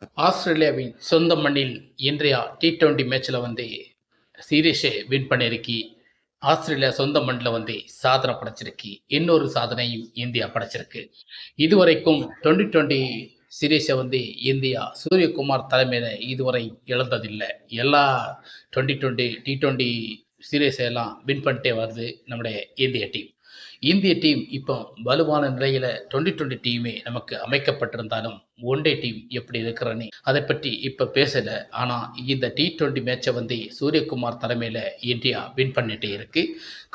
ஆஸ்திரேலியாவின் சொந்த மண்ணில் இன்றைய T20 மேட்ச்ல சீரீஸை வின் பண்ணிருக்கி. ஆஸ்திரேலியா சொந்த மண்ணில் சாதனை படைச்சிருக்கு. இன்னொரு சாதனையும் இந்தியா படைச்சிருக்கு. இதுவரைக்கும் 2020 சீரீஸை இந்தியா சூரியகுமார் தலைமையில இதுவரை இழந்ததில்லை. எல்லா 2020 T20 சீரீஸை எல்லாம் வின் பண்ணிட்டே வருது நம்முடைய இந்திய டீம் இப்போ வலுவான நிலையில 2020 டீமே நமக்கு அமைக்கப்பட்டிருந்தாலும் ஒன் டே டீம் எப்படி இருக்கிறன்னு அதை பற்றி இப்ப பேசல. ஆனா இந்த T20 மேட்சை சூரியகுமார் தலைமையில இந்தியா வின் பண்ணிட்டே இருக்கு.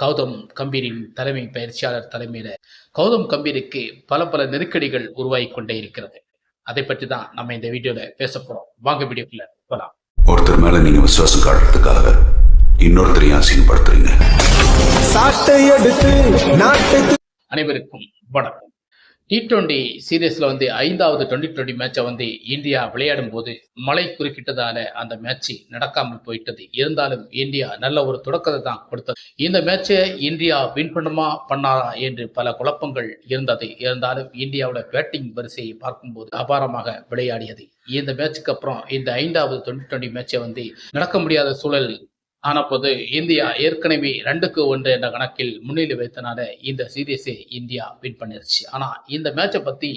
கௌதம் கம்பீரின் தலைமை பயிற்சியாளர் தலைமையில கௌதம் கம்பீருக்கு பல நெருக்கடிகள் உருவாகி கொண்டே இருக்கிறது. அதை பற்றி தான் நம்ம இந்த வீடியோல பேச போறோம். வாங்க வீடியோக்குள்ள போலாம். ஒருத்தர் மேல நீங்க விசுவாசம் காட்டுறதுக்காக இன்னொருத்தரையும் அசிங்கப்படுத்துறீங்க. அனைவருக்கும் வணக்கம். T20 சீரீஸ்ல 5வது 2020 மேட்சை இந்தியா விளையாடும் போது மழை குறுக்கிட்டதால அந்த மேட்ச் நடக்காமல் போயிட்டது. இருந்தாலும் இந்தியா நல்ல ஒரு தொடக்கத்தை தான் கொடுத்தது. இந்த மேட்சை இந்தியா வின் பண்ணுமா பண்ணாரா என்று பல குழப்பங்கள் இருந்தது. இருந்தாலும் இந்தியாவோட பேட்டிங் வரிசையை பார்க்கும்போது அபாரமாக விளையாடியது. இந்த மேட்சுக்கு அப்புறம் இந்த 5வது 2020 மேட்சை நடக்க முடியாத சூழல் ஆனபோது இந்தியா ஏற்கனவே 2-1 என்ற கணக்கில் முன்னிலை வைத்தனால இந்த சீரீஸை இந்தியா வின் பண்ணிருச்சு. ஆனா இந்த மேட்சை பத்தி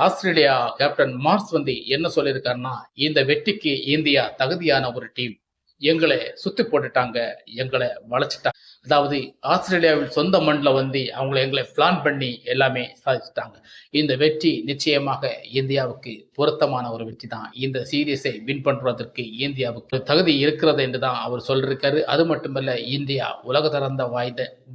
ஆஸ்திரேலியா கேப்டன் மார்ஸ் என்ன சொல்லியிருக்காருன்னா, இந்த வெற்றிக்கு இந்தியா தகுதியான ஒரு டீம், எங்களை சுத்தி போட்டுட்டாங்க, எங்களை வளைச்சிட்டாங்க. அதாவது ஆஸ்திரேலியாவின் சொந்த மண்ணில் அவங்களை எங்களை பிளான் பண்ணி எல்லாமே சாதிச்சுட்டாங்க. இந்த வெற்றி நிச்சயமாக இந்தியாவுக்கு பொருத்தமான ஒரு வெற்றி தான். இந்த சீரீஸை வின் பண்ணுவதற்கு இந்தியாவுக்கு தகுதி இருக்கிறது என்று தான் அவர் சொல்லியிருக்காரு. அது மட்டுமல்ல, இந்தியா உலக தரந்த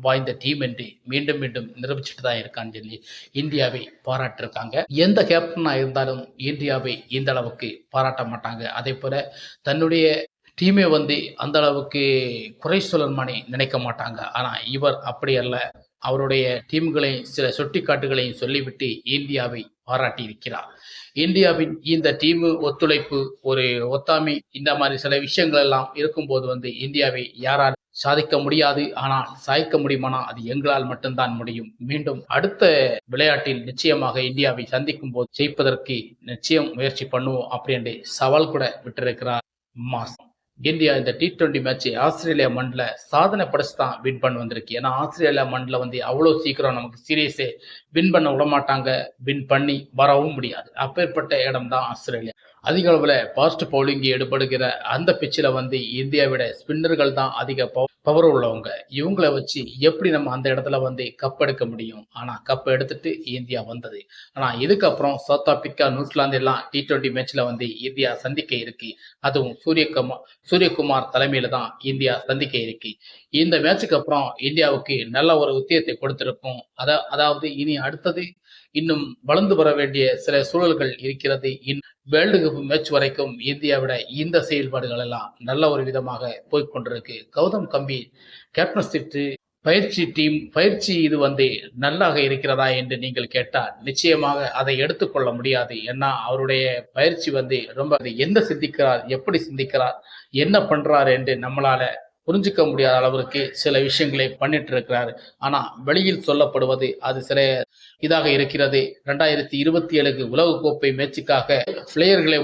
வாய்ந்த டீம் என்று மீண்டும் நிரூபிச்சுட்டு தான் இருக்கான்னு சொல்லி இந்தியாவை பாராட்டிருக்காங்க. எந்த கேப்டனா இருந்தாலும் இந்தியாவை இந்த அளவுக்கு பாராட்ட மாட்டாங்க. அதே போல தன்னுடைய டீமே அந்த அளவுக்கு குறை சொல்லணுமானே நினைக்க மாட்டாங்க. ஆனா இவர் அப்படி அல்ல. அவருடைய டீம்களையும் சில சுட்டிக்காட்டுகளையும் சொல்லிவிட்டு இந்தியாவை பாராட்டி இருக்கிறார். இந்தியாவின் இந்த டீம் ஒத்துழைப்பு, ஒரு ஒத்தாமை, இந்த மாதிரி சில விஷயங்கள் எல்லாம் இருக்கும்போது இந்தியாவை யாரால் சாதிக்க முடியாது. ஆனால் சாதிக்க முடியுமானா அது எங்களால் மட்டும்தான் முடியும். மீண்டும் அடுத்த விளையாட்டில் நிச்சயமாக இந்தியாவை சந்திக்கும் போது ஜெயிப்பதற்கு நிச்சயம் முயற்சி பண்ணுவோம் அப்படின்னு சவால் கூட விட்டிருக்கிறார் மாஸ். இந்தியா இந்த T20 மேட்ச் ஆஸ்திரேலியா மண்ணில் சாதனை படைச்சு தான் வின் பண்ண வந்திருக்கு. ஏன்னா ஆஸ்திரேலியா மண்ணில் அவ்வளோ சீக்கிரம் நமக்கு சீரீஸை வின் பண்ண விட மாட்டாங்க, வின் பண்ணி வரவும் முடியாது. அப்பேற்பட்ட இடம் தான் ஆஸ்திரேலியா. அதிக அளவில் ஃபாஸ்ட் பவுலிங் எடுபடுகிற அந்த பிச்சில் இந்தியாவிட ஸ்பின்னர்கள் தான் அதிக பவர் உள்ளவங்க. இவங்களை வச்சு எப்படி நம்ம அந்த இடத்துல கப் எடுக்க முடியும்? ஆனா கப் எடுத்துட்டு இந்தியா வந்தது. ஆனா இதுக்கப்புறம் சவுத் ஆப்பிரிக்கா, நியூசிலாந்து எல்லாம் T20 மேட்ச்ல இந்தியா சந்திக்க இருக்கு. அதுவும் சூரியகுமார் தலைமையில தான் இந்தியா சந்திக்க இருக்கு. இந்த மேட்சுக்கு அப்புறம் இந்தியாவுக்கு நல்ல ஒரு உத்தியத்தை கொடுத்திருக்கும். அதாவது இனி அடுத்தது இன்னும் வளர்ந்து வர வேண்டிய சில சூழல்கள் இருக்கிறது. வேர்ல்டு கப் மேட்ச் வரைக்கும் இந்தியாவிட இந்த செயல்பாடுகள் எல்லாம் நல்ல ஒரு விதமாக போய்கொண்டிருக்கு. கௌதம் கம்பீர் கேப்டன்ஷிப் பயிற்சி இது நல்லாக இருக்கிறதா என்று நீங்கள் கேட்டால் நிச்சயமாக அதை எடுத்துக்கொள்ள முடியாது. ஏன்னா அவருடைய பயிற்சி ரொம்ப என்ன சிந்திக்கிறார், எப்படி சிந்திக்கிறார், என்ன பண்றார் என்று நம்மளால புரிஞ்சுக்க முடியாத அளவிற்கு சில விஷயங்களை பண்ணிட்டு இருக்கிறாரு. ஆனா வெளியில் சொல்லப்படுவது அது சில இதாக இருக்கிறது. 2027 உலகக்கோப்பை மேட்சுக்காக பிளேயர்களை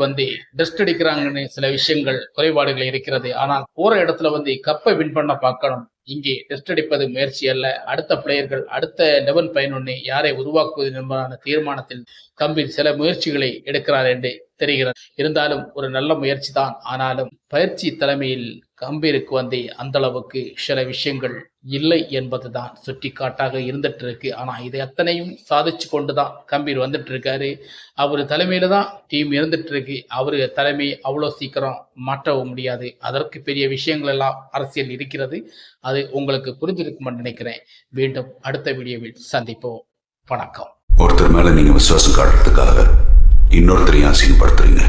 டெஸ்ட் அடிக்கிறாங்கன்னு சில விஷயங்கள், குறைபாடுகள் இருக்கிறது. ஆனால் போற இடத்துல கப்பை வின் பண்ண பார்க்கணும். இங்கே டெஸ்ட் அடிப்பது முயற்சி அல்ல. அடுத்த பிளேயர்கள், அடுத்த 11 யாரை உருவாக்குவது என்பதான தீர்மானத்தில் கம்பீர் சில முயற்சிகளை எடுக்கிறார் என்று தெரிகிறது. இருந்தாலும் ஒரு நல்ல முயற்சி தான். ஆனாலும் பயிற்சி தலைமையில் கம்பீருக்கு அந்த அளவுக்கு சில விஷயங்கள் இல்லை என்பதுதான் சுட்டிக்காட்டாக இருந்துட்டு இருக்கு. ஆனா இதை அத்தனையும் சாதிச்சு கொண்டுதான் கம்பீர் வந்துட்டு இருக்காரு. அவரு தலைமையில தான் டீம் இருந்துட்டு இருக்கு. அவரு தலைமை அவ்வளோ சீக்கிரம் மாற்றவும் முடியாது. அதற்கு பெரிய விஷயங்கள் எல்லாம் அரசியல் இருக்கிறது. அது உங்களுக்கு புரிஞ்சிருக்கும்னு நினைக்கிறேன். மீண்டும் அடுத்த வீடியோவில் சந்திப்போம். வணக்கம். ஒருத்தர் மேல நீங்க விசுவாசம் காட்டுறதுக்காக இன்னொருத்தரையும் அசிங்கப்படுத்துறீங்க.